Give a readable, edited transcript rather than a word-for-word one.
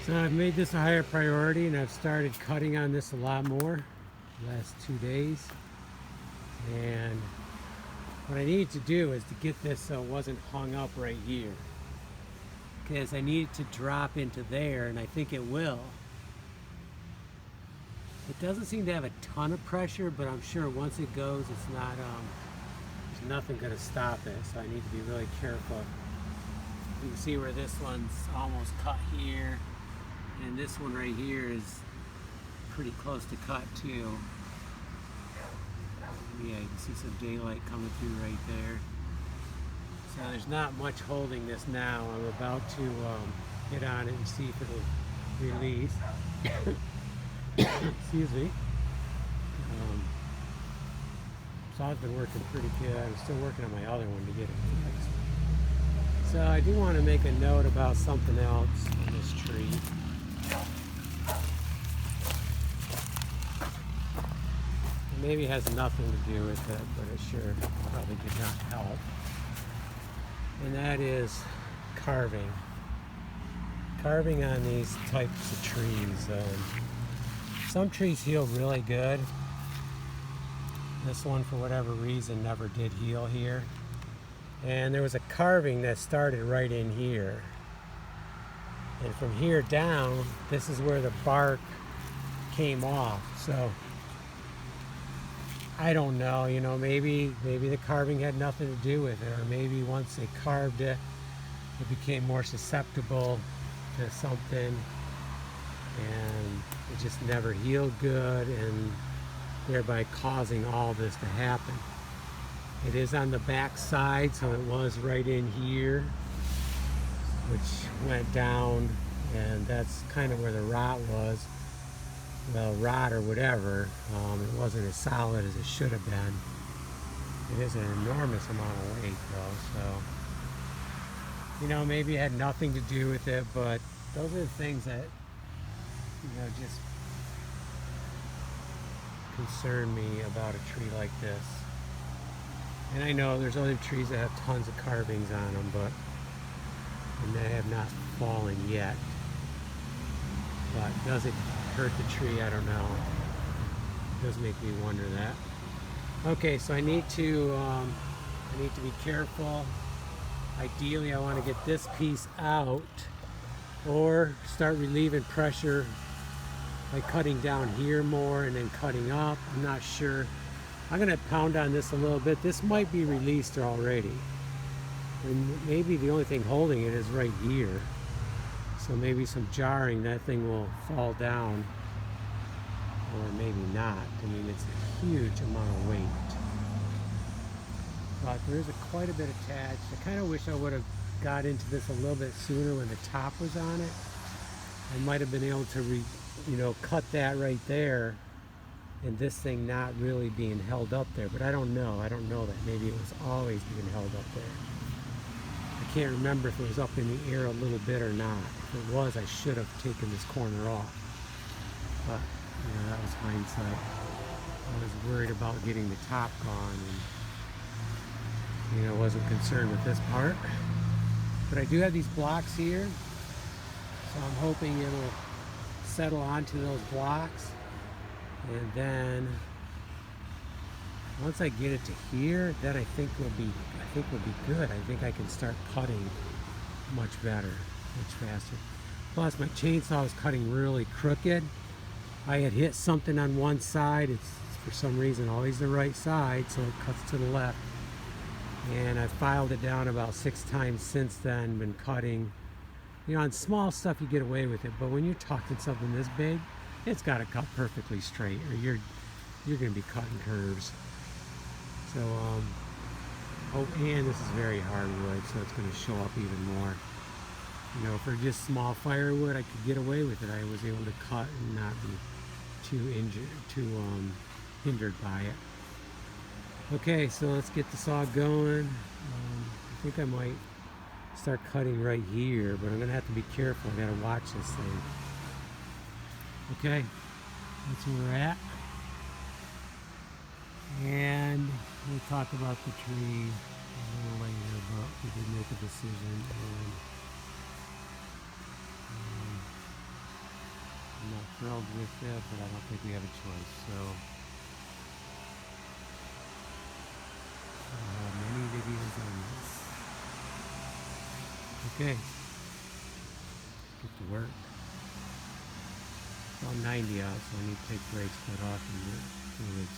So I've made this a higher priority and I've started cutting on this a lot more the last 2 days. And what I needed to do is to get this so it wasn't hung up right here. Because I need it to drop into there, and I think it will. It doesn't seem to have a ton of pressure, but I'm sure once it goes, it's not, there's nothing going to stop it, so I need to be really careful. You can see where this one's almost cut here, and this one right here is pretty close to cut too. Yeah, you can see some daylight coming through right there. So there's not much holding this now. I'm about to get on it and see if it'll release. Excuse me. So I've been working pretty good. I'm still working on my other one to get it fixed. So I do want to make a note about something else on this tree. Maybe it has nothing to do with it, but it sure probably did not help. And that is carving. Carving on these types of trees. Some trees heal really good. This one, for whatever reason, never did heal here. And there was a carving that started right in here. And from here down, this is where the bark came off. So I don't know, you know, maybe the carving had nothing to do with it, or maybe once they carved it, it became more susceptible to something, and it just never healed good, and thereby causing all this to happen. It is on the back side, so it was right in here, which went down, and that's kind of where the rot was. Well, rot or whatever. It wasn't as solid as it should have been. It is an enormous amount of weight though, so you know, maybe it had nothing to do with it, but those are the things that, you know, just concern me about a tree like this. And I know there's other trees that have tons of carvings on them, but and they have not fallen yet. But does it hurt the tree? I don't know. It does make me wonder that. Okay, so I need to be careful. Ideally, I want to get this piece out, or start relieving pressure by cutting down here more and then cutting up. I'm not sure. I'm going to pound on this a little bit. This might be released already, and maybe the only thing holding it is right here. So maybe some jarring, that thing will fall down, or maybe not. I mean, it's a huge amount of weight. But there is quite a bit attached. I kind of wish I would have got into this a little bit sooner when the top was on it. I might have been able to, cut that right there, and this thing not really being held up there. But I don't know. I don't know that. Maybe it was always being held up there. I can't remember if it was up in the air a little bit or not. If it was, I should have taken this corner off. But, that was hindsight. I was worried about getting the top gone, and, wasn't concerned with this part. But I do have these blocks here, so I'm hoping it'll settle onto those blocks. And then, once I get it to here, then I think we'll be good. I think I can start cutting much better, much faster. Plus, my chainsaw is cutting really crooked. I had hit something on one side. It's for some reason always the right side, so it cuts to the left. And I've filed it down about 6 times since then, been cutting. On small stuff you get away with it, but when you're talking something this big, it's got to cut perfectly straight, or you're going to be cutting curves. So, and this is very hardwood, so it's going to show up even more. For just small firewood, I could get away with it. I was able to cut and not be too hindered by it. Okay, so let's get the saw going. I think I might start cutting right here, but I'm going to have to be careful. I got to watch this thing. Okay, that's where we're at. And we'll talk about the tree a little later, but we did make a decision. And thrilled with it, but I don't think we have a choice. So many videos on this. Okay, get to work. It's about 90 out, so I need to take brakes cut off and get fluids.